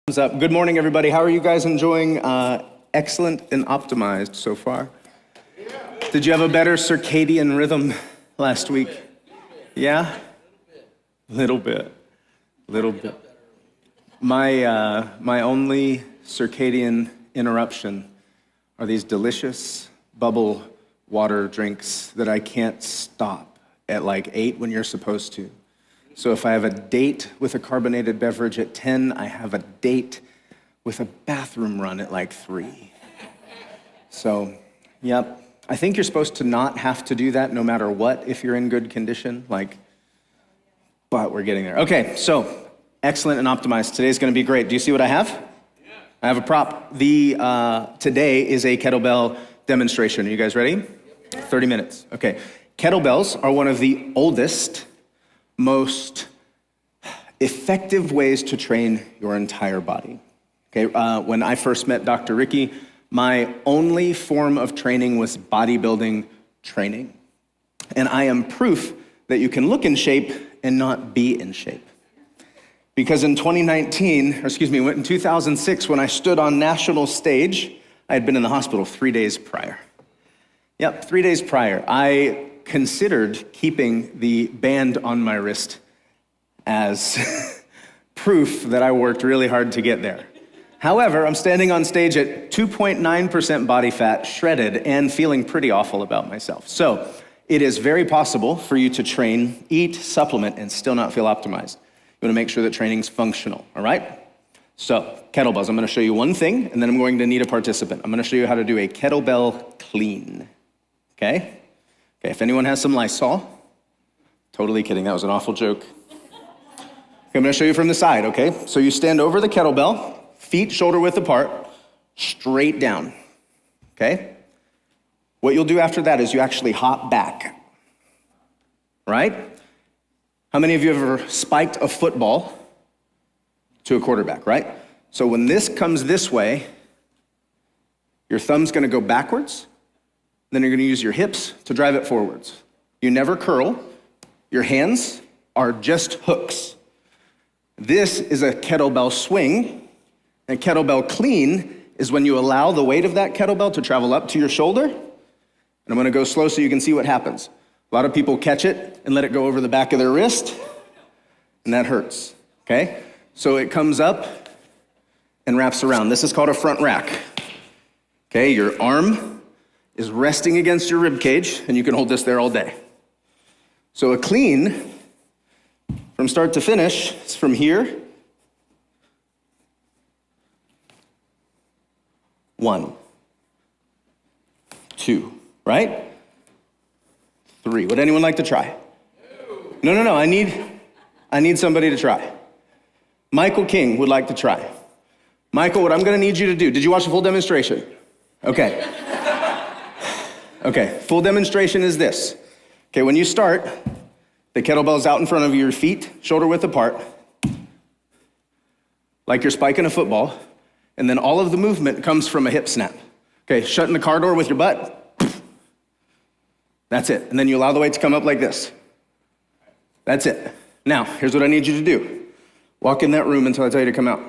Thumbs up. Good morning, everybody. How are you guys enjoying excellent and optimized so far? Did you have a better circadian rhythm last week? Yeah? Little bit. My only circadian interruption are these delicious bubble water drinks that I can't stop at like 8 when you're supposed to. So if I have a date with a carbonated beverage at 10, I have a date with a bathroom run at like 3. So, yep. I think you're supposed to not have to do that no matter what if you're in good condition, but we're getting there. Okay, so excellent and optimized. Today's gonna be great. Do you see what I have? Yeah. I have a prop. Today is a kettlebell demonstration. Are you guys ready? 30 minutes. Okay. Kettlebells are one of the oldest, most effective ways to train your entire body. Okay, when I first met Dr. Ricky, my only form of training was bodybuilding training. And I am proof that you can look in shape and not be in shape. Because in 2006, when I stood on national stage, I had been in the hospital 3 days prior. Yep, 3 days prior. I considered keeping the band on my wrist as proof that I worked really hard to get there. However, I'm standing on stage at 2.9% body fat, shredded, and feeling pretty awful about myself. So it is very possible for you to train, eat, supplement, and still not feel optimized. You want to make sure that training's functional, all right? So kettlebells, I'm going to show you one thing, and then I'm going to need a participant. I'm going to show you how to do a kettlebell clean, okay? Okay, if anyone has some Lysol, totally kidding, that was an awful joke. Okay, I'm gonna show you from the side, okay? So you stand over the kettlebell, feet shoulder width apart, straight down, okay? What you'll do after that is you actually hop back, right? How many of you have ever spiked a football to a quarterback, right? So when this comes this way, your thumb's gonna go backwards, then you're gonna use your hips to drive it forwards. You never curl. Your hands are just hooks. This is a kettlebell swing. A kettlebell clean is when you allow the weight of that kettlebell to travel up to your shoulder. And I'm gonna go slow so you can see what happens. A lot of people catch it and let it go over the back of their wrist, and that hurts, okay? So it comes up and wraps around. This is called a front rack. Okay, your arm is resting against your rib cage, and you can hold this there all day. So a clean, from start to finish, is from here. 1, 2, right? 3. Would anyone like to try? No, I need somebody to try. Michael King would like to try. Michael, what I'm gonna need you to do, did you watch the full demonstration? Okay. Okay, full demonstration is this. Okay, when you start, the kettlebell's out in front of your feet, shoulder width apart, like you're spiking a football, and then all of the movement comes from a hip snap. Okay, shutting the car door with your butt, that's it. And then you allow the weight to come up like this. That's it. Now, here's what I need you to do. Walk in that room until I tell you to come out.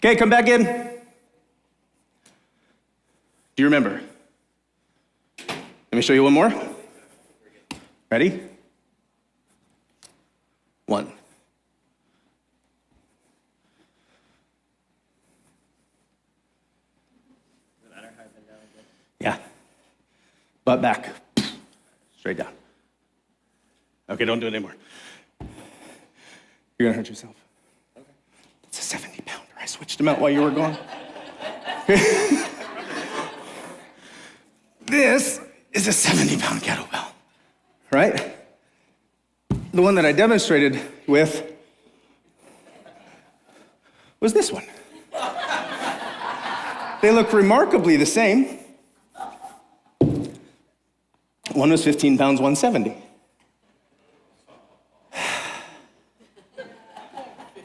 Okay, come back in. Do you remember? Let me show you one more. Ready? 1. Yeah. Butt back. Straight down. Okay, don't do it anymore. You're gonna hurt yourself. Okay. It's a 70-pounder. I switched him out while you were gone. This is a 70-pound kettlebell, right? The one that I demonstrated with was this one. They look remarkably the same. One was 15 pounds, 170.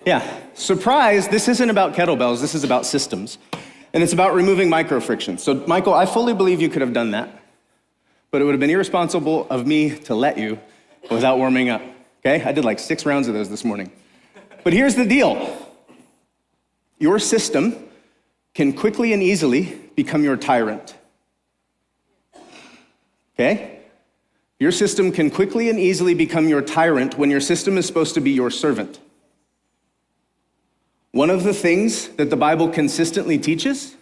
Yeah, surprise, this isn't about kettlebells, this is about systems. And it's about removing micro-friction. So Michael, I fully believe you could have done that, but it would have been irresponsible of me to let you without warming up, okay? I did like 6 rounds of those this morning. But here's the deal. Your system can quickly and easily become your tyrant, okay? Your system can quickly and easily become your tyrant when your system is supposed to be your servant. One of the things that the Bible consistently teaches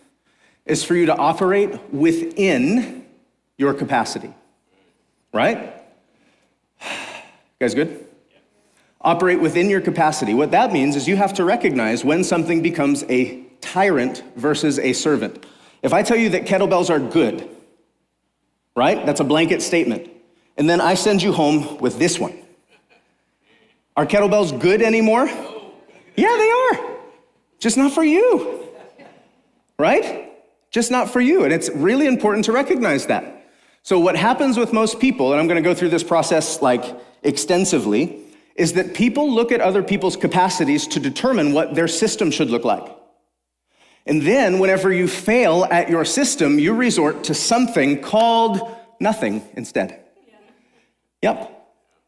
is for you to operate within your capacity, right? You guys good? Operate within your capacity. What that means is you have to recognize when something becomes a tyrant versus a servant. If I tell you that kettlebells are good, right? That's a blanket statement. And then I send you home with this one. Are kettlebells good anymore? Yeah, they are. Just not for you, right? Just not for you. And it's really important to recognize that. So what happens with most people, and I'm going to go through this process like extensively, is that people look at other people's capacities to determine what their system should look like. And then whenever you fail at your system, you resort to something called nothing instead. Yep,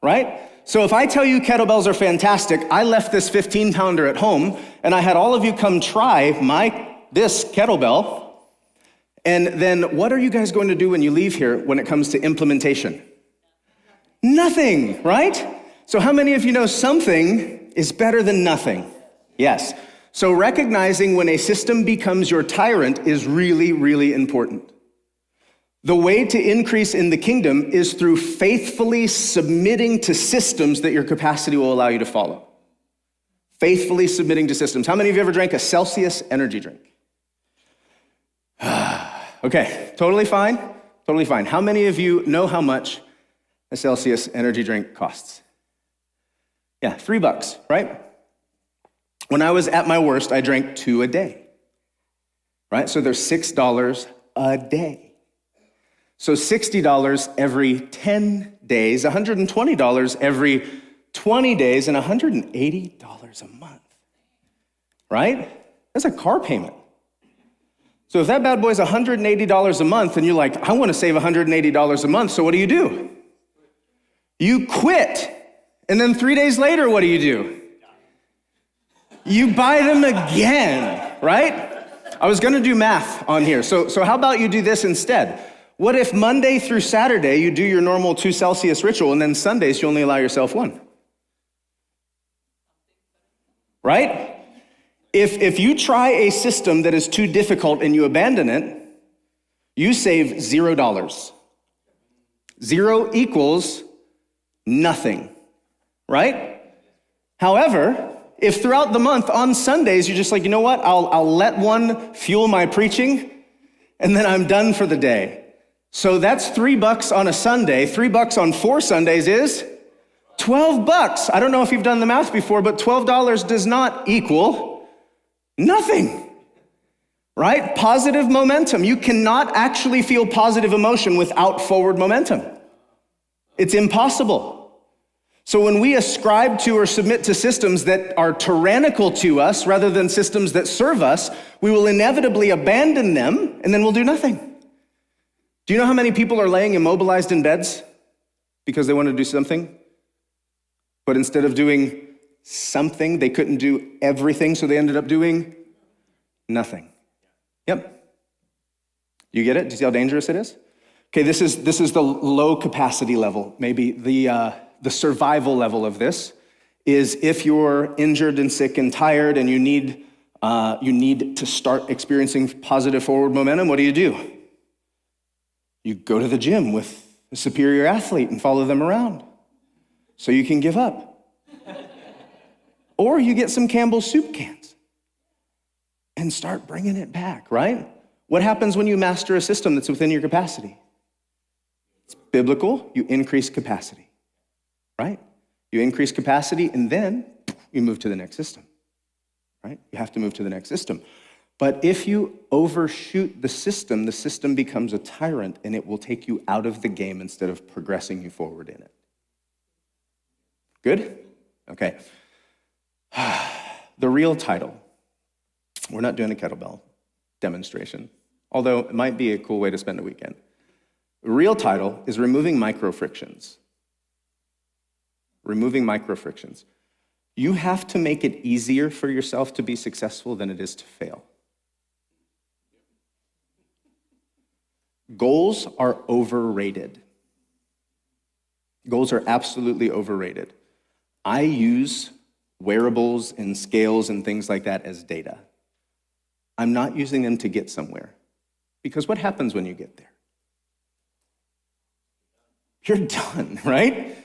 right? So if I tell you kettlebells are fantastic, I left this 15-pounder at home, and I had all of you come try this kettlebell, and then what are you guys going to do when you leave here when it comes to implementation? Nothing, right? So how many of you know something is better than nothing? Yes. So recognizing when a system becomes your tyrant is really, really important. The way to increase in the kingdom is through faithfully submitting to systems that your capacity will allow you to follow. Faithfully submitting to systems. How many of you ever drank a Celsius energy drink? Okay, totally fine, totally fine. How many of you know how much a Celsius energy drink costs? Yeah, $3, right? When I was at my worst, I drank 2 a day, right? So there's $6 a day. So $60 every 10 days, $120 every 20 days, and $180 a month, right? That's a car payment. So if that bad boy's $180 a month, and you're like, I want to save $180 a month, so what do? You quit. And then 3 days later, what do? You buy them again, right? I was going to do math on here. So how about you do this instead? What if Monday through Saturday you do your normal 2 Celsius ritual, and then Sundays you only allow yourself 1? Right? If you try a system that is too difficult and you abandon it, you save $0. 0 equals nothing, right? However, if throughout the month on Sundays you're just like, you know what, I'll let 1 fuel my preaching, and then I'm done for the day. So that's $3 on a Sunday. $3 on 4 Sundays is $12. I don't know if you've done the math before, but $12 does not equal nothing, right? Positive momentum. You cannot actually feel positive emotion without forward momentum. It's impossible. So when we ascribe to or submit to systems that are tyrannical to us rather than systems that serve us, we will inevitably abandon them, and then we'll do nothing. Do you know how many people are laying immobilized in beds because they want to do something? But instead of doing something, they couldn't do everything, so they ended up doing nothing. Yep. You get it? Do you see how dangerous it is? Okay, this is the low capacity level. Maybe the survival level of this is if you're injured and sick and tired and you need to start experiencing positive forward momentum, what do? You go to the gym with a superior athlete and follow them around so you can give up. Or you get some Campbell's soup cans and start bringing it back, right? What happens when you master a system that's within your capacity? It's biblical. You increase capacity, right? You increase capacity, and then you move to the next system, right? You have to move to the next system. But if you overshoot the system becomes a tyrant, and it will take you out of the game instead of progressing you forward in it. Good? Okay. The real title, we're not doing a kettlebell demonstration, although it might be a cool way to spend a weekend. The real title is removing micro-frictions. Removing micro-frictions. You have to make it easier for yourself to be successful than it is to fail. Goals are overrated. Goals are absolutely overrated. I use wearables and scales and things like that as data. I'm not using them to get somewhere. Because what happens when you get there? You're done, right?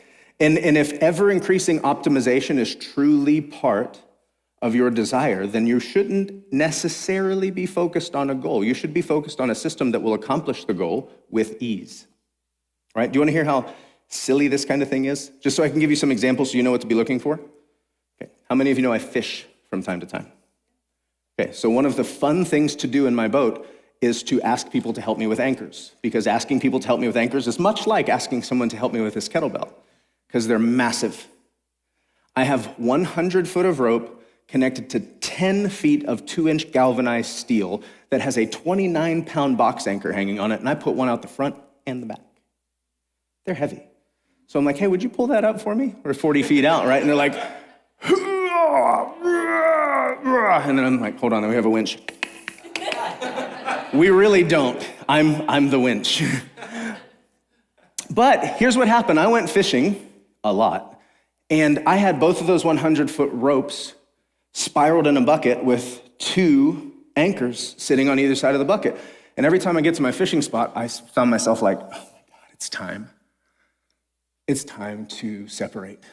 And if ever-increasing optimization is truly part of your desire, then you shouldn't necessarily be focused on a goal. You should be focused on a system that will accomplish the goal with ease, right? Do you want to hear how silly this kind of thing is? Just so I can give you some examples so you know what to be looking for. Okay. How many of you know I fish from time to time? Okay, so one of the fun things to do in my boat is to ask people to help me with anchors, because asking people to help me with anchors is much like asking someone to help me with this kettlebell, because they're massive. I have 100 foot of rope connected to 10 feet of 2-inch galvanized steel that has a 29-pound box anchor hanging on it, and I put one out the front and the back. They're heavy. So I'm like, hey, would you pull that up for me? We're 40 feet out, right? And they're like, and then I'm like, hold on, we have a winch. We really don't. I'm the winch. But here's what happened. I went fishing a lot, and I had both of those 100-foot ropes spiraled in a bucket with 2 anchors sitting on either side of the bucket. And every time I get to my fishing spot, I found myself like, oh my God, it's time. It's time to separate.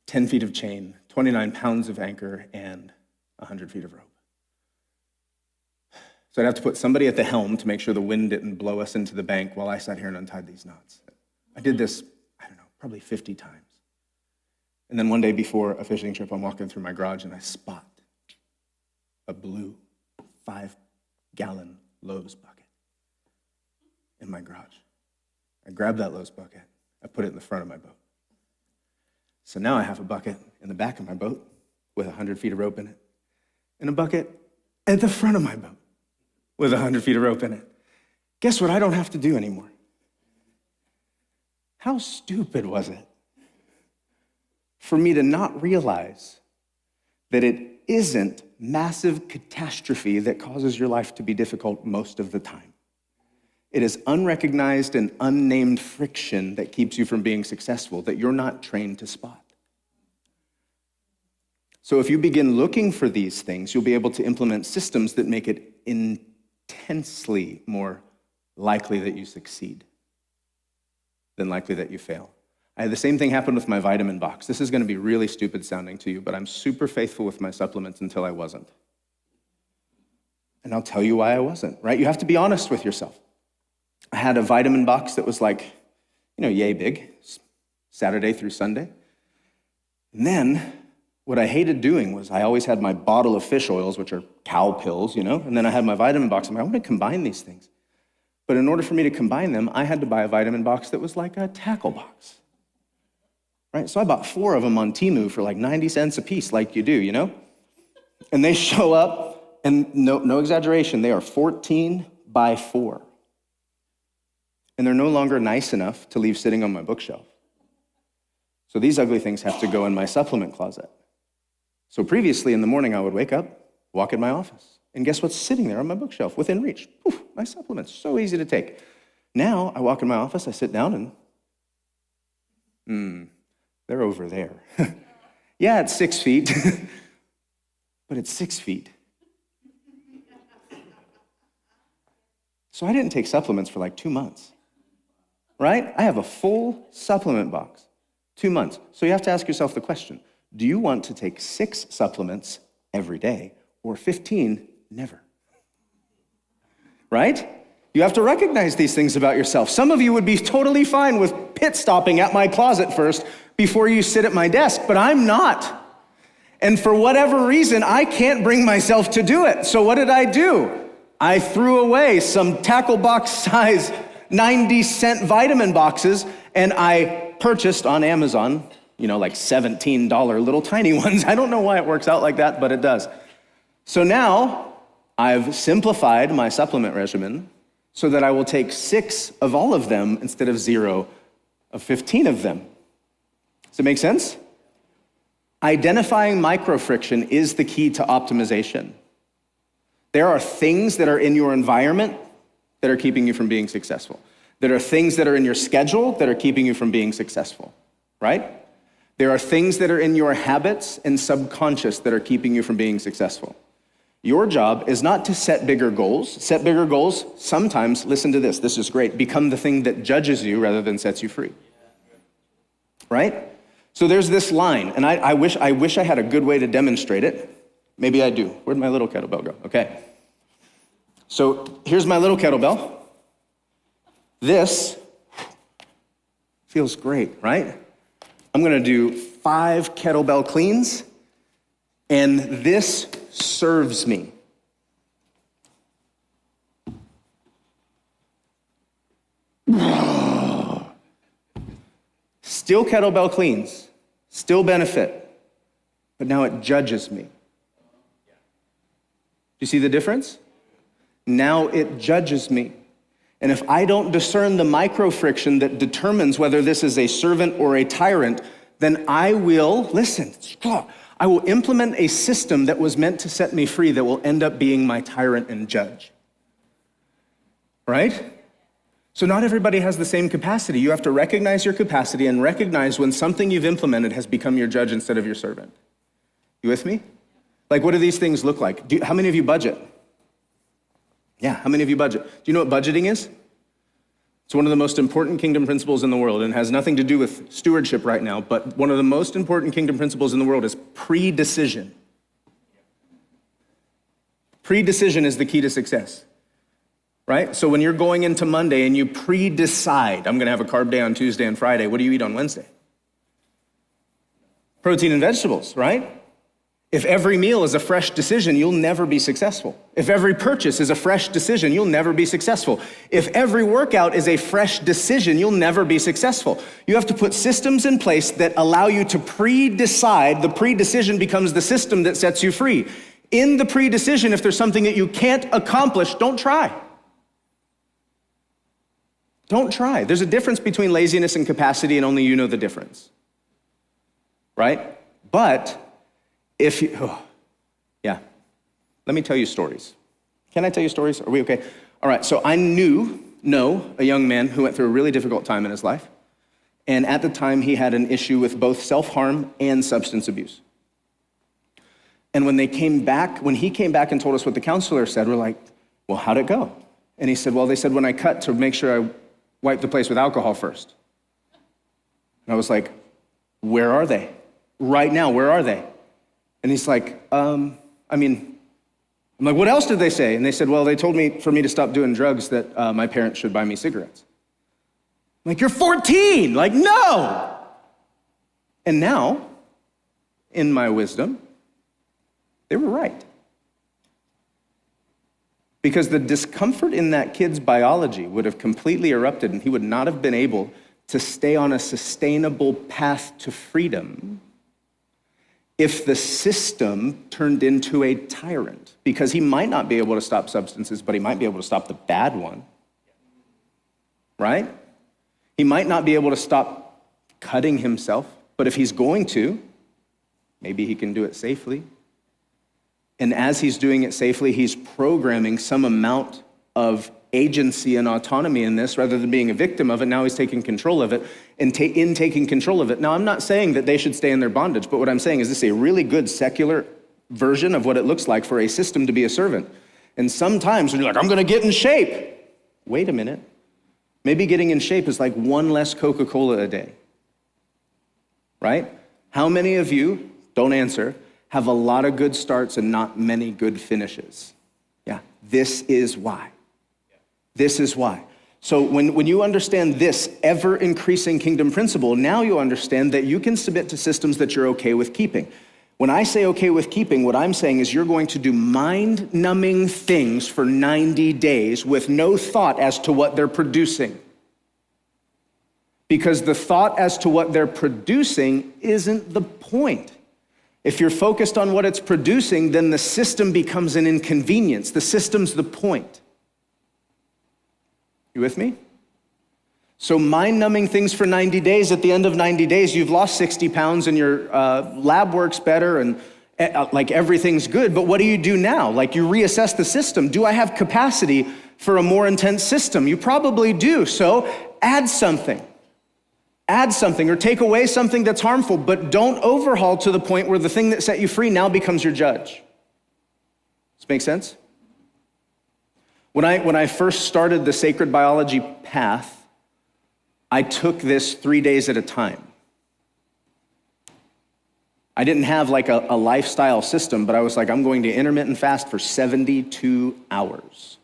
10 feet of chain, 29 pounds of anchor, and 100 feet of rope. So I'd have to put somebody at the helm to make sure the wind didn't blow us into the bank while I sat here and untied these knots. I did this, I don't know, probably 50 times. And then one day before a fishing trip, I'm walking through my garage and I spot a blue 5-gallon Lowe's bucket in my garage. I grab that Lowe's bucket, I put it in the front of my boat. So now I have a bucket in the back of my boat with 100 feet of rope in it, and a bucket at the front of my boat with 100 feet of rope in it. Guess what I don't have to do anymore? How stupid was it for me to not realize that it isn't massive catastrophe that causes your life to be difficult most of the time? It is unrecognized and unnamed friction that keeps you from being successful that you're not trained to spot. So if you begin looking for these things, you'll be able to implement systems that make it intensely more likely that you succeed than likely that you fail. I had the same thing happen with my vitamin box. This is going to be really stupid sounding to you, but I'm super faithful with my supplements until I wasn't. And I'll tell you why I wasn't, right? You have to be honest with yourself. I had a vitamin box that was like, yay big, Saturday through Sunday. And then what I hated doing was I always had my bottle of fish oils, which are cow pills, and then I had my vitamin box. I'm like, I want to combine these things. But in order for me to combine them, I had to buy a vitamin box that was like a tackle box, right? So I bought 4 of them on Temu for like 90 cents a piece, like you do, And they show up, and no exaggeration, they are 14 by 4. And they're no longer nice enough to leave sitting on my bookshelf. So these ugly things have to go in my supplement closet. So previously in the morning, I would wake up, walk in my office, and guess what's sitting there on my bookshelf within reach? Poof, my supplements, so easy to take. Now I walk in my office, I sit down, and they're over there. Yeah, it's 6 feet, but it's 6 feet. So I didn't take supplements for like 2 months, right? I have a full supplement box, 2 months. So you have to ask yourself the question, do you want to take 6 supplements every day or 15 never? Right? You have to recognize these things about yourself. Some of you would be totally fine with pit stopping at my closet first before you sit at my desk, but I'm not. And for whatever reason, I can't bring myself to do it. So what did I do? I threw away some tackle box size 90-cent vitamin boxes, and I purchased on Amazon like $17 little tiny ones. I don't know why it works out like that, but it does. So now I've simplified my supplement regimen so that I will take 6 of all of them instead of 0 of 15 of them. Does it make sense? Identifying microfriction is the key to optimization. There are things that are in your environment that are keeping you from being successful. There are things that are in your schedule that are keeping you from being successful, right? There are things that are in your habits and subconscious that are keeping you from being successful. Your job is not to set bigger goals. Set bigger goals, sometimes, listen to this is great, become the thing that judges you rather than sets you free. Right? So there's this line, and I wish I had a good way to demonstrate it. Maybe I do. Where'd my little kettlebell go? Okay. So here's my little kettlebell. This feels great, right? I'm gonna do 5 kettlebell cleans, and this serves me. Still kettlebell cleans, still benefit, but now it judges me. Do you see the difference? Now it judges me. And if I don't discern the micro-friction that determines whether this is a servant or a tyrant, then I will, listen, I will implement a system that was meant to set me free that will end up being my tyrant and judge. Right? So not everybody has the same capacity. You have to recognize your capacity and recognize when something you've implemented has become your judge instead of your servant. You with me? Like, what do these things look like? How many of you budget? Yeah, how many of you budget? Do you know what budgeting is? It's one of the most important kingdom principles in the world, and has nothing to do with stewardship right now, but one of the most important kingdom principles in the world is predecision. Predecision is the key to success, right? So when you're going into Monday and you pre-decide, I'm gonna have a carb day on Tuesday and Friday, what do you eat on Wednesday? Protein and vegetables, right? If every meal is a fresh decision, you'll never be successful. If every purchase is a fresh decision, you'll never be successful. If every workout is a fresh decision, you'll never be successful. You have to put systems in place that allow you to pre-decide. The pre-decision becomes the system that sets you free. In the pre-decision, if there's something that you can't accomplish, don't try. Don't try. There's a difference between laziness and capacity, and only you know the difference, right? But let me tell you stories. Can I tell you stories? Are we okay? All right, so I know a young man who went through a really difficult time in his life. And at the time, he had an issue with both self-harm and substance abuse. And when he came back and told us what the counselor said, we're like, well, how'd it go? And he said, well, they said when I cut to make sure I wipe the place with alcohol first. And I was like, where are they? Right now, where are they? And he's like, I'm like, what else did they say? And they said, well, they told me for me to stop doing drugs that my parents should buy me cigarettes. I'm like, you're 14, like, no. And now, in my wisdom, they were right. Because the discomfort in that kid's biology would have completely erupted and he would not have been able to stay on a sustainable path to freedom if the system turned into a tyrant, because he might not be able to stop substances, but he might be able to stop the bad one, right? He might not be able to stop cutting himself, but if he's going to, maybe he can do it safely. And as he's doing it safely, he's programming some amount of agency and autonomy in this rather than being a victim of it. Now he's taking control of it. And in taking control of it, now I'm not saying that they should stay in their bondage, but what I'm saying is this is a really good secular version of what it looks like for a system to be a servant. And sometimes when you're like, I'm gonna get in shape. Wait a minute. Maybe getting in shape is like one less Coca-Cola a day, right? How many of you, don't answer, have a lot of good starts and not many good finishes? Yeah, this is why. This is why. So when you understand this ever-increasing kingdom principle, now you understand that you can submit to systems that you're okay with keeping. When I say okay with keeping, what I'm saying is you're going to do mind-numbing things for 90 days with no thought as to what they're producing. because the thought as to what they're producing isn't the point. If you're focused on what it's producing, then the system becomes an inconvenience. The system's the point. You with me? So mind-numbing things for 90 days, at the end of 90 days, you've lost 60 pounds and your lab works better and like everything's good. But what do you do now? Like you reassess the system. Do I have capacity for a more intense system? You probably do. So add something. Add something or take away something that's harmful, but don't overhaul to the point where the thing that set you free now becomes your judge. Does this make sense? When I first started the sacred biology path, I took this 3 days at a time. I didn't have like a lifestyle system, but I was like, I'm going to intermittent fast for 72 hours.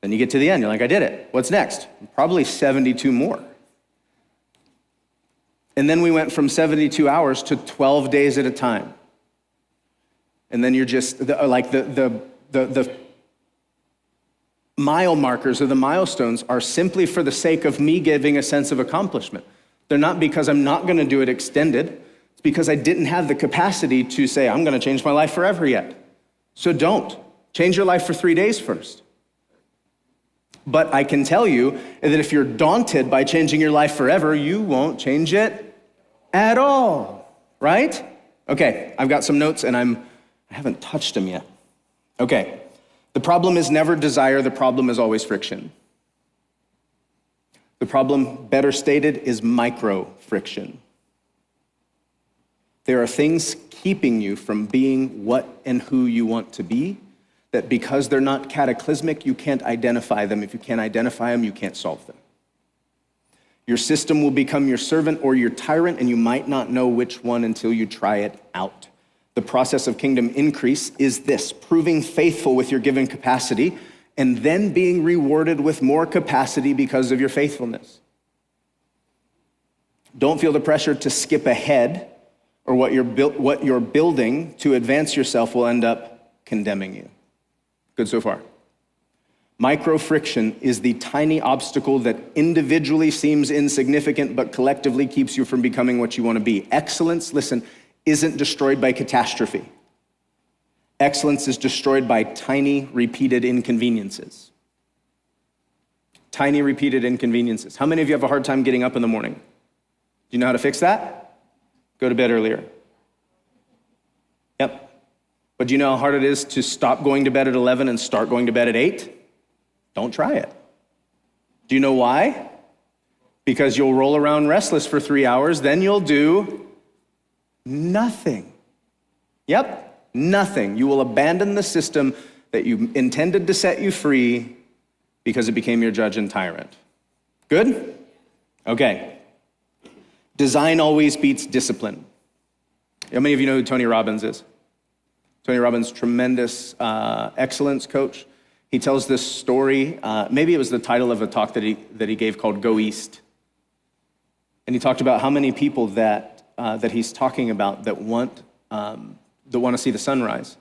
Then you get to the end, you're like, I did it. What's next? Probably 72 more. And then we went from 72 hours to 12 days at a time. And then you're just, the mile markers or the milestones are simply for the sake of me giving a sense of accomplishment. They're not because I'm not gonna do it extended. It's because I didn't have the capacity to say, I'm gonna change my life forever yet. So don't. Change your life for 3 days first. But I can tell you that if you're daunted by changing your life forever, you won't change it at all, right? Okay, I've got some notes and I haven't touched them yet. Okay, the problem is never desire, the problem is always friction. The problem, better stated, is micro-friction. There are things keeping you from being what and who you want to be, that because they're not cataclysmic, you can't identify them. If you can't identify them, you can't solve them. Your system will become your servant or your tyrant, and you might not know which one until you try it out. The process of kingdom increase is this: proving faithful with your given capacity, and then being rewarded with more capacity because of your faithfulness. Don't feel the pressure to skip ahead, or what you're building to advance yourself will end up condemning you. Good so far? Micro-friction is the tiny obstacle that individually seems insignificant, but collectively keeps you from becoming what you want to be. Excellence, listen, isn't destroyed by catastrophe. Excellence is destroyed by tiny, repeated inconveniences. Tiny, repeated inconveniences. How many of you have a hard time getting up in the morning? Do you know how to fix that? Go to bed earlier. Yep. But do you know how hard it is to stop going to bed at 11 and start going to bed at 8? Don't try it. Do you know why? Because you'll roll around restless for 3 hours, then you'll do nothing. Yep, nothing. You will abandon the system that you intended to set you free because it became your judge and tyrant. Good? Okay. Design always beats discipline. How many of you know who Tony Robbins is? Tony Robbins, tremendous excellence coach. He tells this story, maybe it was the title of a talk that he gave called Go East. And he talked about how many people that he's talking about that want to see the sunrise.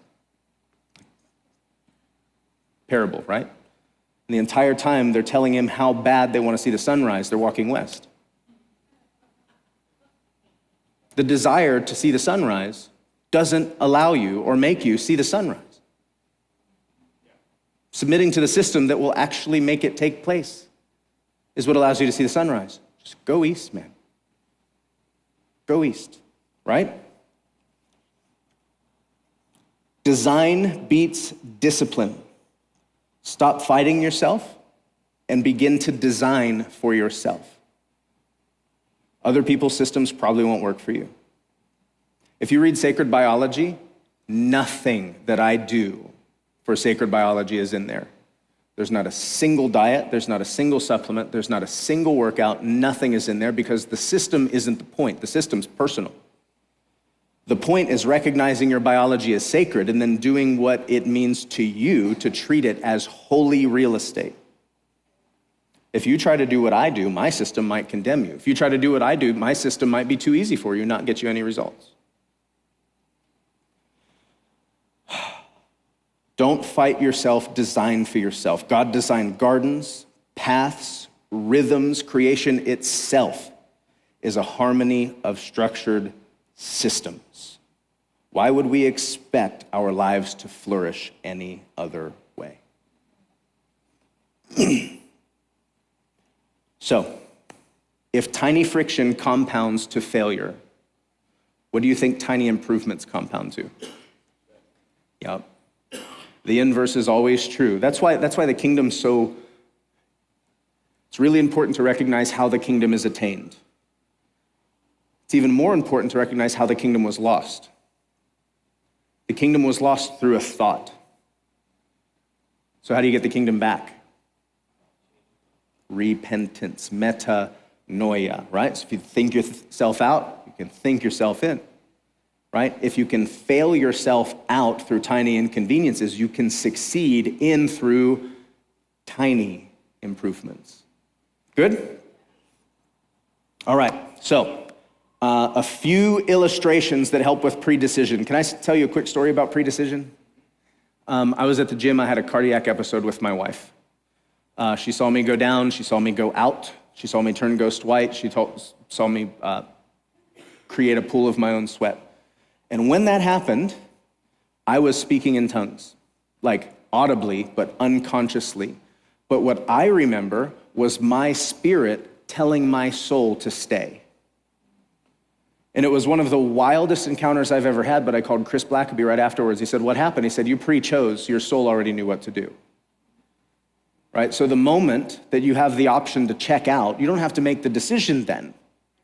Parable, right? And the entire time they're telling him how bad they want to see the sunrise, they're walking west. The desire to see the sunrise doesn't allow you or make you see the sunrise. Submitting to the system that will actually make it take place is what allows you to see the sunrise. Just go east, man. Go east, right? Design beats discipline. Stop fighting yourself and begin to design for yourself. Other people's systems probably won't work for you. If you read sacred biology, nothing that I do for sacred biology is in there. There's not a single diet, there's not a single supplement, there's not a single workout, nothing is in there because the system isn't the point. The system's personal. The point is recognizing your biology as sacred and then doing what it means to you to treat it as holy real estate. If you try to do what I do, my system might condemn you. If you try to do what I do, my system might be too easy for you, not get you any results. Don't fight yourself, design for yourself. God designed gardens, paths, rhythms, creation itself is a harmony of structured systems. Why would we expect our lives to flourish any other way? So, if tiny friction compounds to failure, what do you think tiny improvements compound to? Yep. The inverse is always true. That's why the kingdom's so, it's really important to recognize how the kingdom is attained. It's even more important to recognize how the kingdom was lost. The kingdom was lost through a thought. So how do you get the kingdom back? Repentance, metanoia, right? So if you think yourself out, you can think yourself in, right? If you can fail yourself out through tiny inconveniences, you can succeed in through tiny improvements. Good? All right, so a few illustrations that help with predecision. Can I tell you a quick story about predecision? I was at the gym. I had a cardiac episode with my wife. She saw me go down. She saw me go out. She saw me turn ghost white. She saw me create a pool of my own sweat. And when that happened, I was speaking in tongues, like audibly, but unconsciously. But what I remember was my spirit telling my soul to stay. And it was one of the wildest encounters I've ever had, but I called Chris Blackaby right afterwards. He said, "What happened?" He said, "You pre-chose, your soul already knew what to do." Right? So the moment that you have the option to check out, you don't have to make the decision then,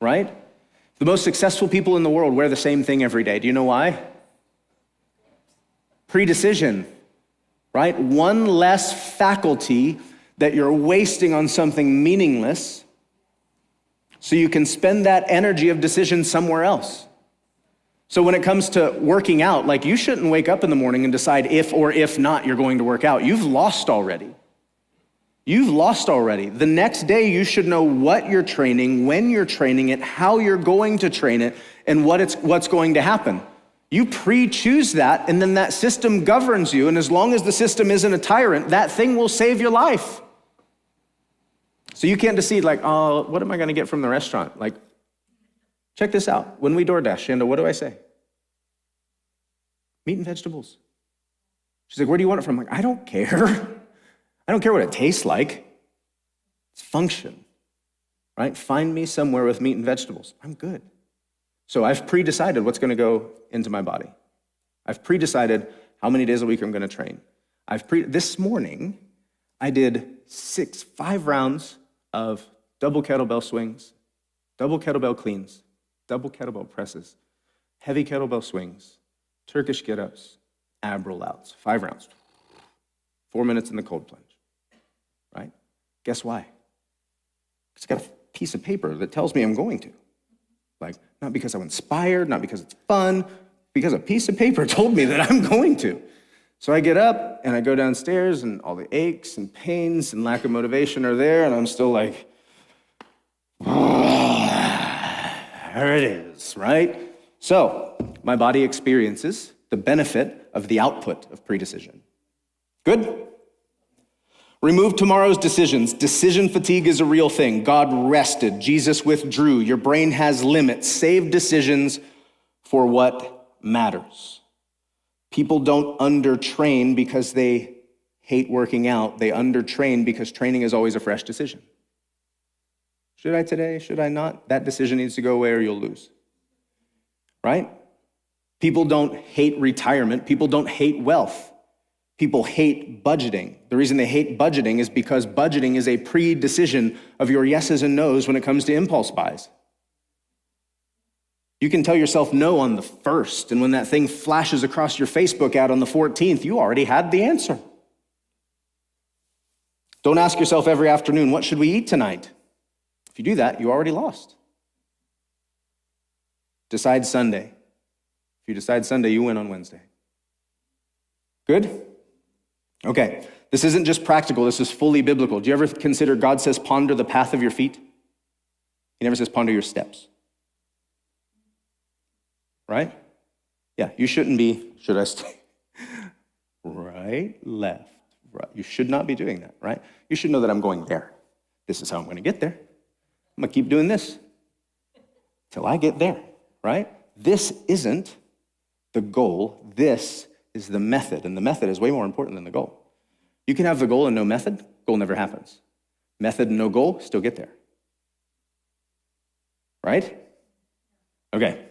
right? The most successful people in the world wear the same thing every day. Do you know why? Predecision, right? One less faculty that you're wasting on something meaningless so you can spend that energy of decision somewhere else. So when it comes to working out, like you shouldn't wake up in the morning and decide if or if not you're going to work out. You've lost already. You've lost already. The next day you should know what you're training, when you're training it, how you're going to train it, and what's going to happen. You pre-choose that, and then that system governs you, and as long as the system isn't a tyrant, that thing will save your life. So you can't decide like, oh, what am I gonna get from the restaurant? Like, check this out. When we DoorDash, Shanda, what do I say? Meat and vegetables. She's like, where do you want it from? I'm like, I don't care. I don't care what it tastes like. It's function, right? Find me somewhere with meat and vegetables. I'm good. So I've pre-decided what's gonna go into my body. I've pre-decided how many days a week I'm gonna train. This morning, I did 5 rounds of double kettlebell swings, double kettlebell cleans, double kettlebell presses, heavy kettlebell swings, Turkish get-ups, ab roll-outs, 5 rounds, 4 minutes in the cold plunge, right? Guess why? It's got a piece of paper that tells me I'm going to. Like, not because I'm inspired, not because it's fun, because a piece of paper told me that I'm going to. So I get up and I go downstairs and all the aches and pains and lack of motivation are there and I'm still like, there it is, right? So my body experiences the benefit of the output of predecision. Good? Remove tomorrow's decisions. Decision fatigue is a real thing. God rested. Jesus withdrew. Your brain has limits. Save decisions for what matters. People don't undertrain because they hate working out. They undertrain because training is always a fresh decision. Should I today? Should I not? That decision needs to go away or you'll lose. Right? People don't hate retirement. People don't hate wealth. People hate budgeting. The reason they hate budgeting is because budgeting is a pre-decision of your yeses and nos when it comes to impulse buys. You can tell yourself no on the 1st, and when that thing flashes across your Facebook ad on the 14th, you already had the answer. Don't ask yourself every afternoon, what should we eat tonight? If you do that, you already lost. Decide Sunday. If you decide Sunday, you win on Wednesday. Good? Okay, this isn't just practical, this is fully biblical. Do you ever consider God says ponder the path of your feet? He never says ponder your steps. Right? Yeah, you shouldn't be, should I stay? Right, left, right. You should not be doing that, right? You should know that I'm going there. This is how I'm going to get there. I'm going to keep doing this till I get there, right? This isn't the goal. This is the method, and the method is way more important than the goal. You can have the goal and no method. Goal never happens. Method and no goal, still get there. Right? Okay.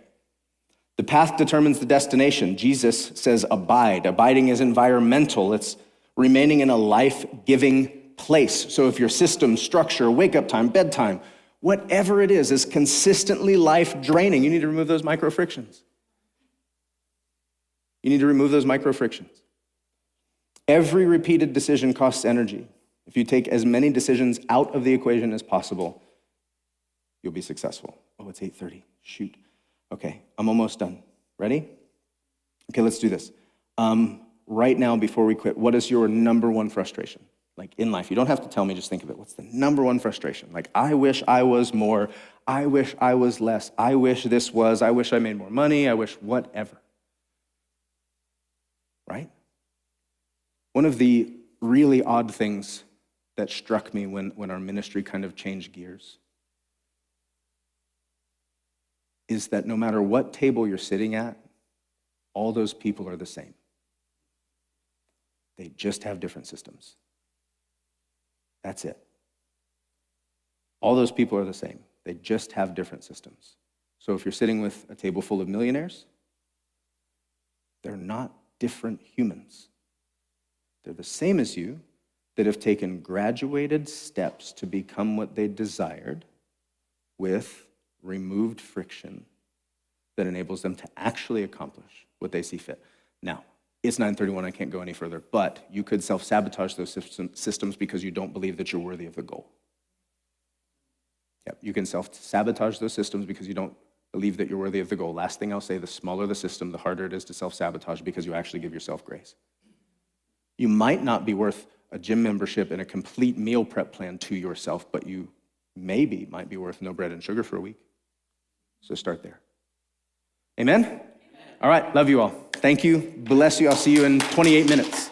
The path determines the destination. Jesus says abide. Abiding is environmental. It's remaining in a life-giving place. So if your system, structure, wake-up time, bedtime, whatever it is consistently life-draining, you need to remove those micro-frictions. You need to remove those micro-frictions. Every repeated decision costs energy. If you take as many decisions out of the equation as possible, you'll be successful. Oh, it's 8:30. Shoot. Okay, I'm almost done. Ready? Okay, let's do this. Right now, before we quit, what is your number one frustration? Like in life, you don't have to tell me, just think of it. What's the number one frustration? Like, I wish I was more. I wish I was less. I wish this was. I wish I made more money. I wish whatever. Right? One of the really odd things that struck me when our ministry kind of changed gears is that no matter what table you're sitting at, all those people are the same. They just have different systems. That's it. All those people are the same. They just have different systems. So if you're sitting with a table full of millionaires, they're not different humans. They're the same as you that have taken graduated steps to become what they desired with removed friction that enables them to actually accomplish what they see fit. Now, it's 9:31, I can't go any further, but you could self-sabotage those systems because you don't believe that you're worthy of the goal. Yep, you can self-sabotage those systems because you don't believe that you're worthy of the goal. Last thing I'll say, the smaller the system, the harder it is to self-sabotage because you actually give yourself grace. You might not be worth a gym membership and a complete meal prep plan to yourself, but you maybe might be worth no bread and sugar for a week. So start there. Amen? All right, love you all. Thank you. Bless you. I'll see you in 28 minutes.